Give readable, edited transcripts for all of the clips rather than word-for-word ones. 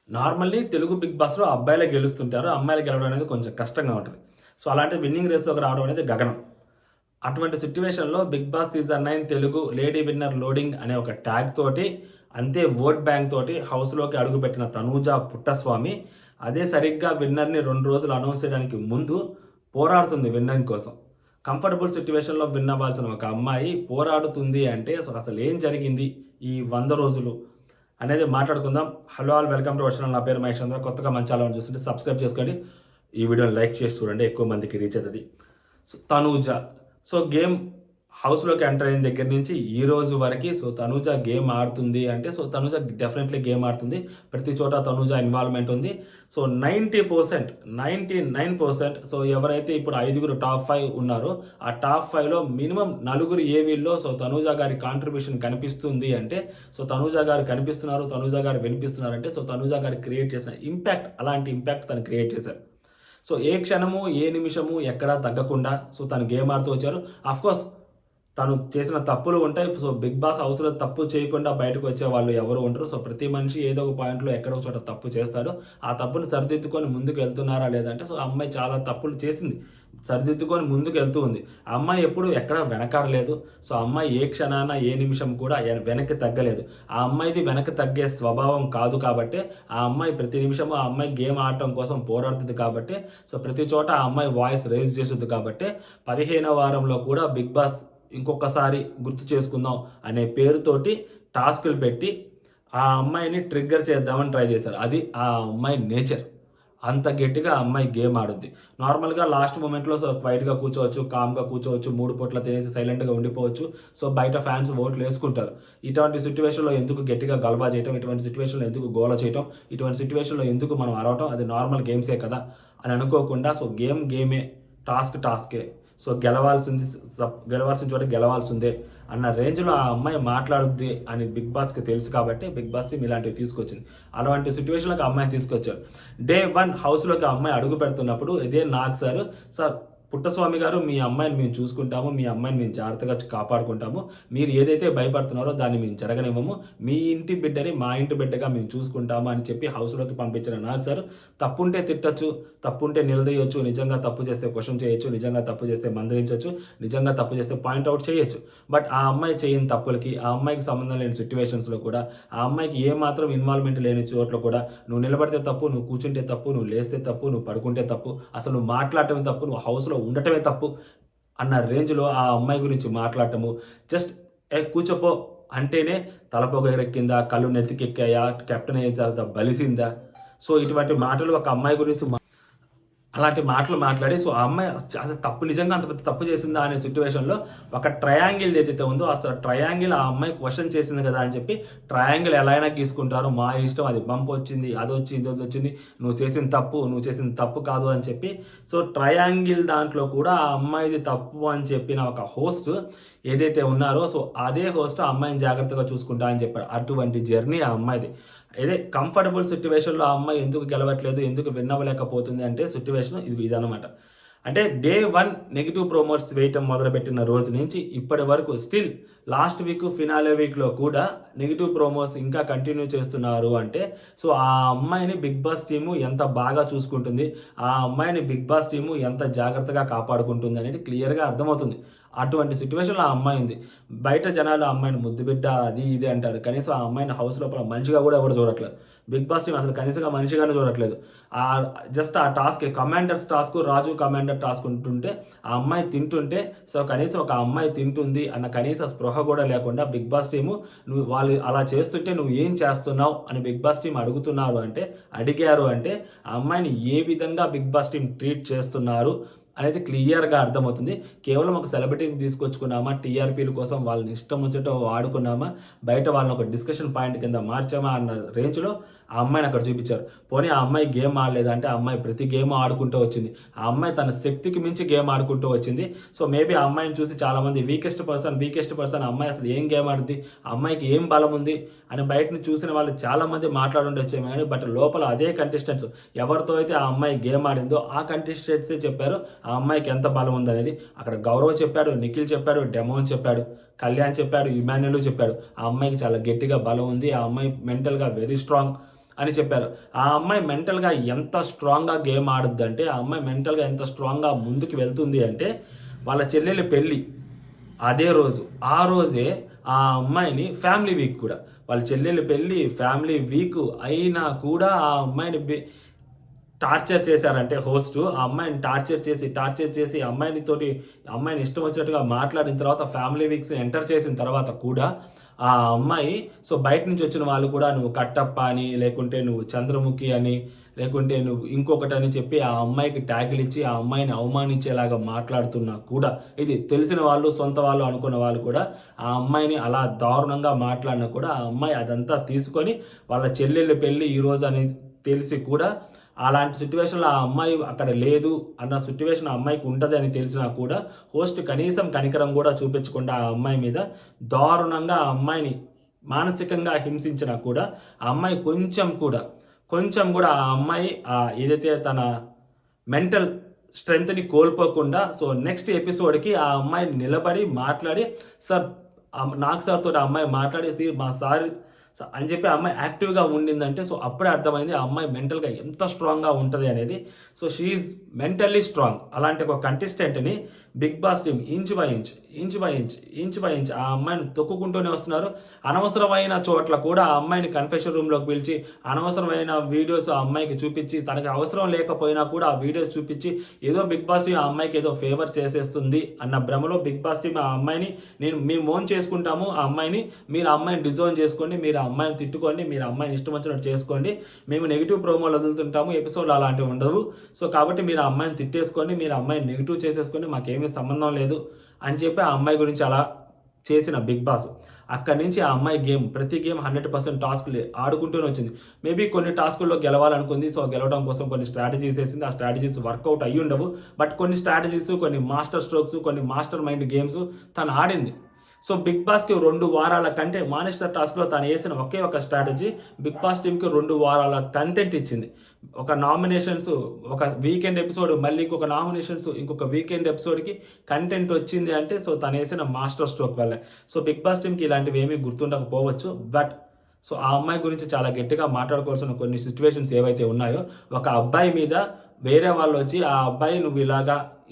Normally Telugu big బాస్‌లో అబ్బాయిలే గెలుస్తుంటారు. అమ్మాయిలు గెలవడం అనేది కొంచెం కష్టంగా ఉంటది. సో, అలాంటి విన్నింగ్ రేస్‌లోకి రావడం అనేది గగనం. అటువంటి సిట్యుయేషన్‌లో 'Bigg Boss season 9 Telugu lady winner loading' అనే ఒక ట్యాగ్ తోటి, అంతే ఓట్ బ్యాంక్ తోటి హౌస్‌లోకి అడుగుపెట్టిన తనూజ పుట్టస్వామి, అదే సరిగ్గా విన్నర్‌ని 2 రోజులు అనౌన్స్ చేయడానికి ముందు పోరాడుతుంది విన్నింగ్ కోసం. కంఫర్టబుల్ సిట్యుయేషన్‌లో విన్ అవ్వాల్సిన ఒక అమ్మాయి పోరాడుతుంది అంటే అసలేం జరిగింది ఈ 100 రోజులు అనేది మాట్లాడుకుందాం. Hello all, welcome to our channel. నా పేరు మహేష్ చంద్ర. కొత్తగా మన ఛానల్ చూస్తుంటే సబ్స్క్రైబ్ చేసుకోండి. ఈ వీడియోని లైక్ చేసి చూడండి, ఎక్కువ మందికి రీచ్ అవుతది. సో, తనూజ గేమ్ హౌస్‌లోకి ఎంటర్ అయిన దగ్గర నుంచి ఈ రోజు వరకి తనూజ గేమ్ ఆడుతుంది అంటే తనూజ డెఫినెట్‌లీ గేమ్ ఆడుతుంది. ప్రతి చోట తనూజ ఇన్వాల్వ్‌మెంట్ ఉంది. 90%, 99% ఎవరైతే ఇప్పుడు ఐదుగురు టాప్ 5 ఉన్నారో, ఆ టాప్ 5లో మినిమమ్ నలుగురు ఏవీల్లో తనూజ గారి కాంట్రిబ్యూషన్ కనిపిస్తుంది అంటే, తనూజ గారు కనిపిస్తున్నారు, తనూజ గారు వినిపిస్తున్నారంటే తనూజ గారు క్రియేట్ చేసిన ఇంపాక్ట్, అలాంటి ఇంపాక్ట్ తను క్రియేట్ చేశారు. ఏ క్షణము, ఏ నిమిషము ఎక్కడా తగ్గకుండా తను గేమ్ ఆడుతూ వచ్చారు. ఆఫ్‌కోర్స్ తను చేసిన తప్పులు ఉంటాయి. బిగ్ బాస్ హౌస్‌లో తప్పు చేయకుండా బయటకు వచ్చేవాళ్ళు ఎవరు ఉండరు. ప్రతి మనిషి ఏదో ఒక పాయింట్‌లో ఎక్కడో ఒక చోట తప్పు చేస్తాడు. ఆ తప్పుని సరిదిద్దుకొని ముందుకు వెళ్తున్నారా లేదంటే ఆ అమ్మాయి చాలా తప్పులు చేసింది. సరిదిద్దుకొని ముందుకు వెళ్తూ ఉంది. ఆ అమ్మాయి ఎప్పుడు ఎక్కడ వెనకాడలేదు. ఆ అమ్మాయి ఏ క్షణాన, ఏ నిమిషం కూడా వెనక్కి తగ్గలేదు. ఆ అమ్మాయిది వెనక్కి తగ్గే స్వభావం కాదు కాబట్టే, ఆ అమ్మాయి ప్రతి నిమిషము ఆ అమ్మాయి గేమ్ ఆడటం కోసం పోరాడుతుంది కాబట్టే, ప్రతి చోట ఆ అమ్మాయి వాయిస్ రైజ్ చేస్తుంది కాబట్టే, 15వ వారంలో కూడా బిగ్ బాస్ ఇంకొకసారి గుర్తు చేసుకుందాం అనే పేరుతోటి టాస్కులు పెట్టి ఆ అమ్మాయిని ట్రిగ్గర్ చేద్దామని ట్రై చేశారు. అది ఆ అమ్మాయి నేచర్. అంత గట్టిగా ఆ అమ్మాయి గేమ్ ఆడుద్ది. నార్మల్‌గా లాస్ట్ మొమెంట్‌లో క్వైట్‌గా కూర్చోవచ్చు, కామ్‌గా కూర్చోవచ్చు, 3 పూట్ల తినేసి సైలెంట్‌గా ఉండిపోవచ్చు. బయట ఫ్యాన్స్ ఓట్లేసుకుంటారు. ఇటువంటి సిట్యుయేషన్‌లో ఎందుకు గట్టిగా గలబా చేయటం, ఇటువంటి సిట్యుయేషన్‌లో ఎందుకు గోల చేయటం, ఇటువంటి సిట్యుయేషన్‌లో ఎందుకు మనం అరవటం, అది నార్మల్ గేమ్సే కదా అని అనుకోకుండా గేమ్ గేమే, టాస్క్ టాస్కే. గెలవాల్సింది గెలవాల్సిన చోట గెలవాల్సిందే అన్న రేంజ్‌లో ఆ అమ్మాయి మాట్లాడుద్ది అని బిగ్ బాస్‌కి తెలుసు కాబట్టి బిగ్ బాస్ టీమ్ ఇలాంటివి తీసుకొచ్చింది. అలాంటి సిట్యుయేషన్‌లోకి ఆ అమ్మాయిని తీసుకొచ్చారు. డే 1 హౌస్‌లోకి ఆ అమ్మాయి అడుగు పెడుతున్నప్పుడు ఇదే నాగ్ సార్ పుట్టస్వామి గారు, మీ అమ్మాయిని మేము చూసుకుంటాము. మీ అమ్మాయిని మేము జాగ్రత్తగా కాపాడుకుంటాము. మీరు ఏదైతే భయపడుతున్నారో దాన్ని మేము జరగనివ్వము. మీ ఇంటి బిడ్డని మా ఇంటి బిడ్డగా మేము చూసుకుంటాము అని చెప్పి హౌస్‌లోకి పంపించిన నాగ్ సార్ తప్పుంటే తిట్టొచ్చు, తప్పుంటే నిలదీయొచ్చు, నిజంగా తప్పు చేస్తే క్వెషన్ చేయొచ్చు, నిజంగా తప్పు చేస్తే మందలించొచ్చు, నిజంగా తప్పు చేస్తే పాయింట్ ఔట్ చేయొచ్చు. బట్ ఆ అమ్మాయి చేయని తప్పులకి, ఆ అమ్మాయికి సంబంధం లేని సిట్యుయేషన్స్‌లో కూడా, ఆ అమ్మాయికి ఏమాత్రం ఇన్వాల్వ్‌మెంట్ లేని చోట్ల కూడా నువ్వు నిలబడితే తప్పు, నువ్వు కూర్చుంటే తప్పు, నువ్వు లేస్తే తప్పు, నువ్వు పడుకుంటే తప్పు, అసలు నువ్వు మాట్లాడటమే తప్పు, నువ్వు హౌస్‌లో ఉండటమే తప్పు అన్న రేంజ్‌లో ఆ అమ్మాయి గురించి మాట్లాడటము. జస్ట్ కూర్చోపో అంటేనే తలపోగ ఎరెక్కిందా, కళ్ళు నెత్తికెక్కాయా, కెప్టెన్ అయిన తర్వాత బలిసిందా. ఇటువంటి మాటలు ఒక అమ్మాయి గురించి అలాంటి మాటలు మాట్లాడి ఆ అమ్మాయి అసలు తప్పు, నిజంగా అంత పెద్ద తప్పు చేసిందా అనే సిట్యుయేషన్‌లో ఒక ట్రయాంగిల్ ఏదైతే ఉందో అసలు ట్రయాంగిల్ ఆ అమ్మాయి క్వెషన్ చేసింది కదా అని చెప్పి, ట్రయాంగిల్ ఎలా అయినా గీసుకుంటారు, మా ఇష్టం, అది బంప్ వచ్చింది, అదొచ్చింది, ఇదొచ్చింది, నువ్వు చేసింది తప్పు కాదు అని చెప్పి, ట్రయాంగిల్ దాంట్లో కూడా ఆ అమ్మాయిది తప్పు అని చెప్పిన ఒక హోస్ట్ ఏదైతే ఉన్నారో అదే హోస్ట్ ఆ అమ్మాయిని జాగ్రత్తగా చూసుకుంటా అని చెప్పారు. అటువంటి జర్నీ ఆ అమ్మాయిది. ఇదే కంఫర్టబుల్ సిట్యుయేషన్‌లో ఆ అమ్మాయి ఎందుకు గెలవట్లేదు, ఎందుకు విన్ అవ్వలేకపోతుంది అంటే సిట్యుయేషన్ ఇదనమాట. అంటే డే 1 నెగెటివ్ ప్రోమోట్స్ వేయటం మొదలుపెట్టిన రోజు నుంచి ఇప్పటి వరకు స్టిల్ లాస్ట్ వీక్, ఫినాలే వీక్‌లో కూడా నెగెటివ్ ప్రోమోస్ ఇంకా కంటిన్యూ చేస్తున్నారు అంటే, ఆ అమ్మాయిని బిగ్ బాస్ టీము ఎంత బాగా చూసుకుంటుంది, ఆ అమ్మాయిని బిగ్ బాస్ టీము ఎంత జాగ్రత్తగా కాపాడుకుంటుంది అనేది క్లియర్‌గా అర్థమవుతుంది. అటువంటి సిట్యుయేషన్‌లో ఆ అమ్మాయి ఉంది. బయట జనాలు ఆ అమ్మాయిని ముద్దు బిడ్డ అది ఇది అంటారు. కనీసం ఆ అమ్మాయిని హౌస్ లోపల మనిషిగా కూడా ఎవరు చూడట్లేదు. బిగ్ బాస్ టీమ్ అసలు కనీసంగా మనిషిగానే చూడట్లేదు. జస్ట్ ఆ టాస్క్, కమాండర్స్ టాస్క్, రాజు కమాండర్ టాస్క్ ఉంటుంటే ఆ అమ్మాయి తింటుంటే, కనీసం ఒక అమ్మాయి తింటుంది అన్న కనీస స్పృహ కూడా లేకుండా బిగ్ బాస్ టీము వాళ్ళు అలా చేస్తుంటే నువ్వు ఏం చేస్తున్నావు అని బిగ్ బాస్ టీమ్ అడిగారు అంటే ఆ అమ్మాయిని ఏ విధంగా బిగ్ బాస్ టీమ్ ట్రీట్ చేస్తున్నారు అనేది క్లియర్‌గా అర్థమవుతుంది. కేవలం ఒక సెలబ్రిటీని తీసుకొచ్చుకున్నామా, టీఆర్‌పీల కోసం వాళ్ళని ఇష్టం వచ్చినట్టు వాడుకున్నామా, బయట వాళ్ళని ఒక డిస్కషన్ పాయింట్ కింద మార్చామా అన్న రేంజ్‌లో ఆ అమ్మాయిని అక్కడ చూపించారు. పోనీ ఆ అమ్మాయి గేమ్ ఆడలేదా అంటే, ఆ అమ్మాయి ప్రతి గేమ్ ఆడుకుంటూ వచ్చింది. ఆ అమ్మాయి తన శక్తికి మించి గేమ్ ఆడుకుంటూ వచ్చింది. మేబీ ఆ అమ్మాయిని చూసి చాలామంది వీకెస్ట్ పర్సన్, ఆ అమ్మాయి అసలు ఏం గేమ్ ఆడుద్ది, ఆ అమ్మాయికి ఏం బలం ఉంది అని బయట నుంచి చూసిన వాళ్ళు చాలామంది మాట్లాడుండొచ్చేమో గానీ, బట్ లోపల అదే కంటెస్టెంట్స్ ఎవరితో అయితే ఆ అమ్మాయి గేమ్ ఆడిందో ఆ కంటెస్టెంట్సే చెప్పారు ఆ అమ్మాయికి ఎంత బలం ఉందనేది. అక్కడ గౌరవ్ చెప్పాడు, నిఖిల్ చెప్పాడు, డెమోన్ చెప్పాడు, కళ్యాణ్ చెప్పాడు, ఇమాన్యుల్ చెప్పాడు. ఆ అమ్మాయికి చాలా గట్టిగా బలం ఉంది. ఆ అమ్మాయి మెంటల్‌గా వెరీ స్ట్రాంగ్. అని చెప్పారు. ఆ అమ్మాయి మెంటల్‌గా ఎంత స్ట్రాంగ్‌గా గేమ్ ఆడుద్దంటే, ఆ అమ్మాయి మెంటల్‌గా ఎంత స్ట్రాంగ్‌గా ముందుకు వెళ్తుంది అంటే, వాళ్ళ చెల్లెలి పెళ్లి అదే రోజు. ఆ రోజే ఆ అమ్మాయిని ఫ్యామిలీ వీక్ కూడా. వాళ్ళ చెల్లెలి పెళ్లి, ఫ్యామిలీ వీకు అయినా కూడా ఆ అమ్మాయిని టార్చర్ చేశారంటే హోస్టు. ఆ అమ్మాయిని టార్చర్ చేసి అమ్మాయిని ఇష్టం వచ్చినట్టుగా మాట్లాడిన తర్వాత ఫ్యామిలీ వీక్స్ ఎంటర్ చేసిన తర్వాత కూడా ఆ అమ్మాయి బయట నుంచి వచ్చిన వాళ్ళు కూడా నువ్వు కట్టప్ప అని, లేకుంటే నువ్వు చంద్రముఖి అని, లేకుంటే నువ్వు ఇంకొకటని చెప్పి ఆ అమ్మాయికి ట్యాగులిచ్చి ఆ అమ్మాయిని అవమానించేలాగా మాట్లాడుతున్నా కూడా, ఇది తెలిసిన వాళ్ళు, సొంత వాళ్ళు అనుకున్న వాళ్ళు కూడా ఆ అమ్మాయిని అలా దారుణంగా మాట్లాడినా కూడా ఆ అమ్మాయి అదంతా తీసుకొని వాళ్ళ చెల్లెళ్ళ పెళ్లి ఈరోజు అని తెలిసి కూడా అలాంటి సిట్యుయేషన్‌లో ఆ అమ్మాయి అక్కడ లేదు అన్న సిట్యుయేషన్ ఆ అమ్మాయికి ఉంటదని తెలిసినా కూడా హోస్ట్ కనీసం కనికరం కూడా చూపించకుండా ఆ అమ్మాయి మీద దారుణంగా ఆ అమ్మాయిని మానసికంగా హింసించినా కూడా ఆ అమ్మాయి కొంచెం కూడా ఆ అమ్మాయి ఏదైతే తన మెంటల్ స్ట్రెంగ్త్‌ని కోల్పోకుండా నెక్స్ట్ ఎపిసోడ్‌కి ఆ అమ్మాయి నిలబడి మాట్లాడి సార్ నాగ్ సార్‌తోటి ఆ అమ్మాయి మాట్లాడేసి మా సార్ అని చెప్పి ఆ అమ్మాయి యాక్టివ్‌గా ఉండిందంటే అప్పుడే అర్థమైంది ఆ అమ్మాయి మెంటల్‌గా ఎంత స్ట్రాంగ్‌గా ఉంటది అనేది. She is mentally strong. అలాంటి ఒక కంటెస్టెంట్‌ని Bigg Boss team inch by inch ఆ అమ్మాయిని తొక్కుకుంటూనే వస్తున్నారు. అనవసరమైన చోట్ల కూడా ఆ అమ్మాయిని కన్ఫెషన్ రూమ్‌లోకి పిలిచి, అనవసరమైన వీడియోస్ ఆ అమ్మాయికి చూపించి, తనకి అవసరం లేకపోయినా కూడా ఆ వీడియోస్ చూపించి, ఏదో బిగ్ బాస్ టీమ్ ఆ అమ్మాయికి ఏదో ఫేవర్ చేసేస్తుంది అన్న భ్రమలో బిగ్ బాస్ టీమ్ ఆ అమ్మాయిని మేము ఓన్ చేసుకుంటాము ఆ అమ్మాయిని. మీరు ఆ అమ్మాయిని డిజోన్ చేసుకోండి. మీరు ఆ అమ్మాయిని తిట్టుకోండి. మీరు ఆ అమ్మాయిని ఇష్టం వచ్చినట్టు చేసుకోండి. మేము నెగిటివ్ ప్రోమోలు వదులుతుంటాము. ఎపిసోడ్‌లో అలాంటివి ఉండవు. కాబట్టి మీరు ఆ అమ్మాయిని తిట్టేసుకోండి. మీరు ఆ అమ్మాయిని నెగిటివ్ చేసేసుకోండి. మాకేమీ సంబంధం లేదు అని చెప్పి ఆ అమ్మాయి గురించి అలా చేసిన బిగ్ బాస్. అక్కడి నుంచి ఆ అమ్మాయి ప్రతి గేమ్ 100% టాస్క్‌లు ఆడుకుంటూనే వచ్చింది. మేబీ కొన్ని టాస్కుల్లో గెలవాలనుకుంది. గెలవడం కోసం కొన్ని స్ట్రాటజీస్ ఏసింది. ఆ స్ట్రాటజీస్ వర్కౌట్ అయ్యుండవు. బట్ కొన్ని స్ట్రాటజీస్, కొన్ని మాస్టర్ స్ట్రోక్స్, కొన్ని మాస్టర్ మైండ్ గేమ్స్ తను ఆడింది. బిగ్ బాస్‌కి 2 వారాల కంటెంట్ మానిస్టర్ టాస్క్‌లో తను ఏసిన ఒకే ఒక స్ట్రాటజీ బిగ్ బాస్ టీమ్‌కి 2 వారాల కంటెంట్ ఇచ్చింది. ఒక నామినేషన్స్, ఒక వీకెండ్ ఎపిసోడ్, మళ్ళీ ఇంకొక నామినేషన్స్, ఇంకొక వీకెండ్ ఎపిసోడ్‌కి కంటెంట్ వచ్చింది అంటే తనేసిన మాస్టర్ స్ట్రోక్ వల్లే. బిగ్ బాస్ టీమ్‌కి ఇలాంటివి ఏమీ గుర్తుండకపోవచ్చు. బట్ ఆ అమ్మాయి గురించి చాలా గట్టిగా మాట్లాడుకోవాల్సిన కొన్ని సిట్యుయేషన్స్ ఏవైతే ఉన్నాయో, ఒక అబ్బాయి మీద వేరే వాళ్ళొచ్చి ఆ అబ్బాయి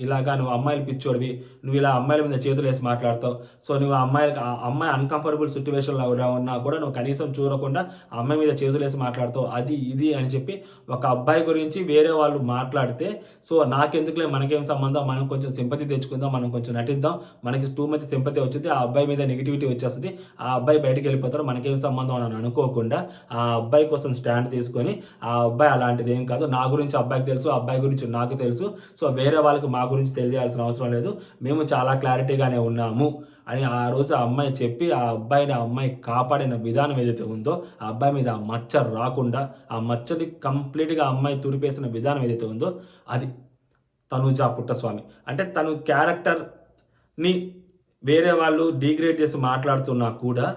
ఇలాగా నువ్వు అమ్మాయిలు పిచ్చోడివి. నువ్వు ఇలా అమ్మాయిల మీద చేతులేసి మాట్లాడతావు. నువ్వు ఆ అమ్మాయి అన్‌కంఫర్టబుల్ సిట్యుయేషన్‌లో ఉన్నా కూడా నువ్వు కనీసం చూడకుండా ఆ అమ్మాయి మీద చేతులేసి మాట్లాడతావు. అది, ఇది అని చెప్పి ఒక అబ్బాయి గురించి వేరే వాళ్ళు మాట్లాడితే, నాకెందుకులే మనకేం సంబంధం, మనం కొంచెం సింపతి తెచ్చుకుందాం, మనం కొంచెం నటిద్దాం, మనకి టూ మచ్ సింపతి వచ్చిద్ది, ఆ అబ్బాయి మీద నెగటివిటీ వచ్చేస్తది, ఆ అబ్బాయి బయటికెళ్ళిపోతారు, మనకేం సంబంధం అని అనుకోకుండా ఆ అబ్బాయి కోసం స్టాండ్ తీసుకొని, ఆ అబ్బాయి అలాంటిది ఏం కాదు, నా గురించి అబ్బాయికి తెలుసు, ఆ అబ్బాయి గురించి నాకు తెలుసు, వేరే వాళ్ళకి మా గురించి తెలియాల్సిన అవసరం లేదు, మేము చాలా క్లారిటీగానే ఉన్నాము అని ఆ రోజు ఆ అమ్మాయి చెప్పి ఆ అమ్మాయి కాపాడిన విధానం ఏదైతే ఉందో, ఆ అబ్బాయి మీద ఆ మచ్చ రాకుండా, ఆ మచ్చని కంప్లీట్‌గా ఆ అమ్మాయి తుడిపేసిన విధానం ఏదైతే ఉందో అది తనూజ పుట్టస్వామి. అంటే తను క్యారెక్టర్‌ని వేరే వాళ్ళు డీగ్రేడ్ చేసి మాట్లాడుతున్నా కూడా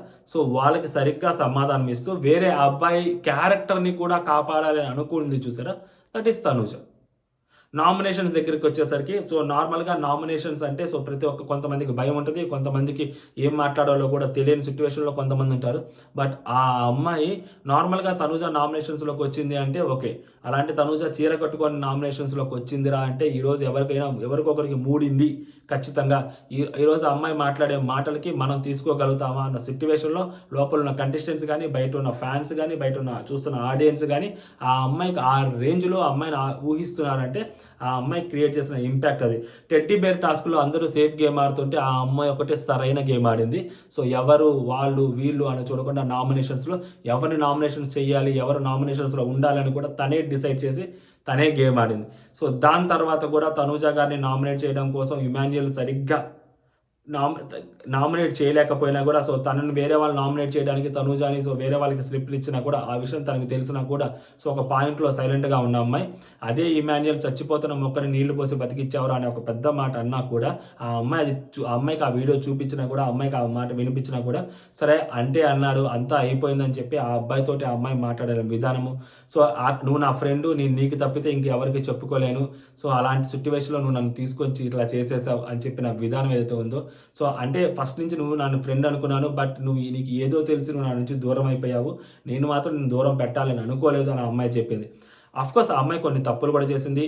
వాళ్ళకి సరిగ్గా సమాధానం ఇస్తూ వేరే అబ్బాయి క్యారెక్టర్‌ని కూడా కాపాడాలి అని అనుకుంది చూసారా? That is Tanuja. నామినేషన్స్ దగ్గరికొచ్చేసరికి నార్మల్‌గా నామినేషన్స్ అంటే కొంతమందికి భయం ఉంటది. కొంతమందికి ఏం మాట్లాడాలో కూడా తెలియని సిట్యుయేషన్‌లో కొంతమందుంటారు. బట్ ఆ అమ్మాయి నార్మల్‌గా తనూజ నామినేషన్స్‌లోకి వచ్చింది అంటే ఓకే. అలాంటి తనూజ చీర కట్టుకొని నామినేషన్స్‌లోకి వచ్చిందిరా అంటే ఈరోజు ఎవరికొకరికి మూడింది ఖచ్చితంగా. ఈరోజు ఆ అమ్మాయి మాట్లాడే మాటలకి మనం తీసుకోగలుగుతామా అన్న సిట్యుయేషన్‌లో లోపల ఉన్న కంటెస్టెంట్స్ గాని, బయట ఉన్న ఫ్యాన్స్ గాని, బయట ఉన్న చూస్తున్న ఆడియన్స్ గాని ఆ అమ్మాయికి ఆ రేంజ్‌లో ఆ అమ్మాయిని ఊహిస్తున్నారంటే ఆ అమ్మాయి క్రియేట్ చేసిన ఇంపాక్ట్ అది. టెడ్డీ బేర్ టాస్క్‌లో అందరూ సేఫ్ గేమ్ ఆడుతుంటే ఆ అమ్మాయి ఒకటే సరైన గేమ్ ఆడింది. ఎవరు వాళ్ళు, వీళ్ళు అని చూడకుండా నామినేషన్స్‌లో ఎవరిని నామినేషన్స్ చేయాలి, ఎవరు నామినేషన్స్‌లో ఉండాలని కూడా తనే డిసైడ్ చేసి తనే గేమ్ ఆడింది. దాని తర్వాత కూడా తనూజ గారిని నామినేట్ చేయడం కోసం ఇమాన్యుయల్ సరిగ్గా నామ్ నామినేట్ చేయలేకపోయినా కూడా తనని వేరే వాళ్ళు నామినేట్ చేయడానికి తనూజాని వేరే వాళ్ళకి స్లిప్‌లు ఇచ్చినా కూడా ఆ విషయం తనకి తెలిసినా కూడా ఒక పాయింట్‌లో సైలెంట్‌గా ఉన్న అమ్మాయి అదే ఇమాన్యుయల్ చచ్చిపోతున్న మొక్కని నీళ్లు పోసి బతికిచ్చావురా అనే ఒక పెద్ద మాట అన్నా కూడా ఆ అమ్మాయికి ఆ వీడియో చూపించినా కూడా, ఆ అమ్మాయికి ఆ మాట వినిపించినా కూడా సరే అంటే అన్నాడు, అంతా అయిపోయిందని చెప్పి ఆ అబ్బాయితోటి ఆ అమ్మాయి మాట్లాడిన విధానము, నువ్వు నా ఫ్రెండు, నేను నీకు తప్పితే ఇంకెవరికి చెప్పుకోలేను, అలాంటి సిట్యుయేషన్‌లో నువ్వు నన్ను తీసుకొచ్చి ఇట్లా చేసేసావు అని చెప్పిన విధానం ఏదైతే ఉందో సో అంటే ఫస్ట్ నుంచి నువ్వు నన్ను ఫ్రెండ్ అనుకున్నాను, బట్ నీకు ఏదో తెలిసి నువ్వు నా నుంచి దూరం అయిపోయావు, నేను మాత్రం నేను దూరం పెట్టాలని అనుకోలేదు అని ఆ అమ్మాయి చెప్పింది. అఫ్కోర్స్ ఆ అమ్మాయి కొన్ని తప్పులు కూడా చేసింది.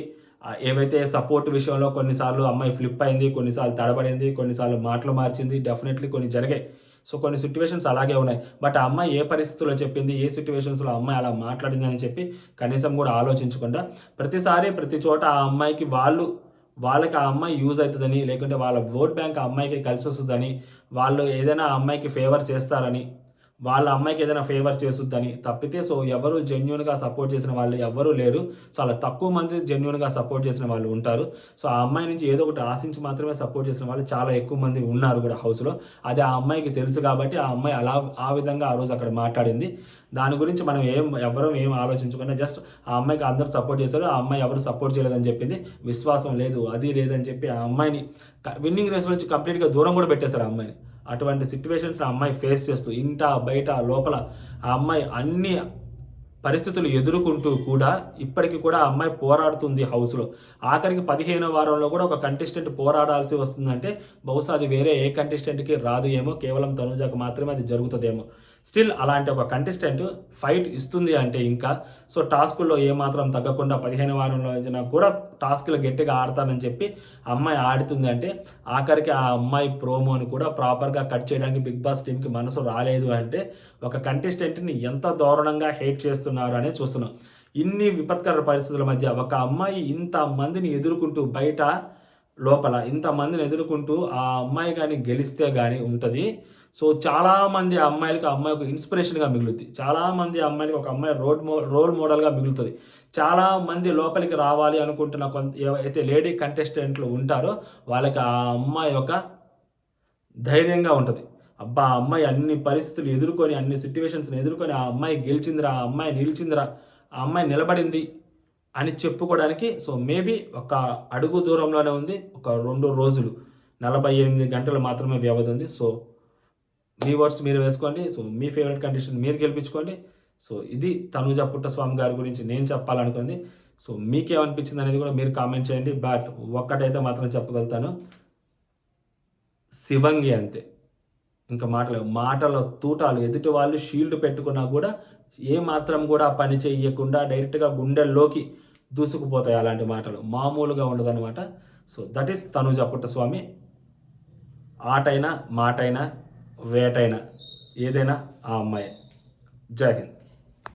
ఏవైతే సపోర్ట్ విషయంలో కొన్నిసార్లు అమ్మాయి ఫ్లిప్ అయింది, కొన్నిసార్లు తడబడింది, కొన్నిసార్లు మాటలు మార్చింది, డెఫినెట్లీ కొన్ని జరిగాయి. సో కొన్ని సిట్యువేషన్స్ అలాగే ఉన్నాయి. బట్ ఆ అమ్మాయి ఏ పరిస్థితుల్లో చెప్పింది, ఏ సిట్యువేషన్స్లో అమ్మాయి అలా మాట్లాడింది అని చెప్పి కనీసం కూడా ఆలోచించకుండా ప్రతిసారి ప్రతి చోట ఆ అమ్మాయికి వాళ్ళకి ఆ అమ్మాయి యూజ్ అవుతుందని, లేకుంటే వాళ్ళ ఓట్ బ్యాంక్ ఆ అమ్మాయికి కలిసి వస్తుందని, వాళ్ళు ఏదైనా ఆ అమ్మాయికి ఫేవర్ చేస్తారని, వాళ్ళ అమ్మాయికి ఏదైనా ఫేవర్ చేసుద్దని తప్పితే సో ఎవరు జెన్యూన్గా సపోర్ట్ చేసిన వాళ్ళు ఎవ్వరూ లేరు. చాలా తక్కువ మంది జెన్యూన్గా సపోర్ట్ చేసిన వాళ్ళు ఉంటారు. సో ఆ అమ్మాయి నుంచి ఏదో ఒకటి ఆశించి మాత్రమే సపోర్ట్ చేసిన వాళ్ళు చాలా ఎక్కువ మంది ఉన్నారు కూడా హౌస్లో. అది ఆ అమ్మాయికి తెలుసు కాబట్టి ఆ అమ్మాయి ఆ విధంగా ఆ రోజు అక్కడ మాట్లాడింది. దాని గురించి మనం ఎవరం ఏం ఆలోచించకుండా జస్ట్ ఆ అమ్మాయికి అందరూ సపోర్ట్ చేశారు, ఆ అమ్మాయి ఎవరు సపోర్ట్ చేయలేదని చెప్పింది. విశ్వాసం లేదు, అది లేదని చెప్పి ఆ అమ్మాయిని విన్నింగ్ రేస్ నుంచి కంప్లీట్గా దూరం కూడా పెట్టేశారు ఆ అమ్మాయిని. అటువంటి సిట్యువేషన్స్ ఆ అమ్మాయి ఫేస్ చేస్తూ ఇంట బయట లోపల ఆ అమ్మాయి అన్ని పరిస్థితులు ఎదుర్కొంటూ కూడా ఇప్పటికీ కూడా ఆ అమ్మాయి పోరాడుతుంది హౌస్లో. ఆఖరికి 15వ వారంలో కూడా ఒక కంటెస్టెంట్ పోరాడాల్సి వస్తుందంటే బహుశా అది వేరే ఏ కంటెస్టెంట్కి రాదు ఏమో, కేవలం తనుజాకు మాత్రమే అది జరుగుతుందేమో. స్టిల్ అలాంటి ఒక కంటెస్టెంట్ ఫైట్ ఇస్తుంది అంటే ఇంకా సో టాస్కుల్లో ఏమాత్రం తగ్గకుండా 15వ వారంలో కూడా టాస్క్లు గట్టిగా ఆడతానని చెప్పి అమ్మాయి ఆడుతుంది అంటే ఆఖరికి ఆ అమ్మాయి ప్రోమోని కూడా ప్రాపర్గా కట్ చేయడానికి బిగ్ బాస్ టీంకి మనసు రాలేదు అంటే ఒక కంటెస్టెంట్ని ఎంత దారుణంగా హేట్ చేస్తున్నారు అనేది చూస్తున్నాం. ఇన్ని విపత్కర పరిస్థితుల మధ్య ఒక అమ్మాయి ఇంతమందిని ఎదుర్కొంటూ బయట లోపల ఇంతమందిని ఎదుర్కొంటూ ఆ అమ్మాయి కానీ గెలిస్తే కానీ ఉంటుంది. సో చాలామంది అమ్మాయిలకు ఆ అమ్మాయి ఒక ఇన్స్పిరేషన్గా మిగులుతుంది. చాలామంది అమ్మాయిలకి ఒక అమ్మాయి రోల్ మోడల్గా మిగులుతుంది. చాలామంది లోపలికి రావాలి అనుకుంటున్న ఏవైతే లేడీ కంటెస్టెంట్లు ఉంటారో వాళ్ళకి ఆ అమ్మాయి ఒక ధైర్యంగా ఉంటుంది. అబ్బా ఆ అమ్మాయి అన్ని పరిస్థితులు ఎదుర్కొని, అన్ని సిట్యువేషన్స్ని ఎదుర్కొని ఆ అమ్మాయి గెలిచిందిరా, ఆ అమ్మాయి నిలిచిందిరా, ఆ అమ్మాయి నిలబడింది అని చెప్పుకోవడానికి సో మేబీ ఒక అడుగు దూరంలోనే ఉంది. ఒక 2 రోజులు 48 గంటలు మాత్రమే వ్యవధి ఉంది. సో మీ వర్డ్స్ మీరు వేసుకోండి. సో మీ ఫేవరెట్ కంటెస్టెంట్ మీరు గెలిపించుకోండి. సో ఇది తనూజ పుట్టస్వామి గారి గురించి నేను చెప్పాలనుకుంది. సో మీకేమనిపించింది అనేది కూడా మీరు కామెంట్ చేయండి. బట్ ఒక్కటైతే మాత్రం చెప్పగలుగుతాను, శివంగి అంతే, ఇంకా మాటల తూటాలు. ఎదుటి వాళ్ళు షీల్డ్ పెట్టుకున్నా కూడా ఏ మాత్రం కూడా పని చేయకుండా డైరెక్ట్గా గుండెల్లోకి దూసుకుపోతాయి అలాంటి మాటలు, మామూలుగా ఉండదన్నమాట. So that is Tanuja Puttaswamy. ఆటైనా మాటైనా వేటైనా ఏదైనా ఆ అమ్మాయి. జై హింద్.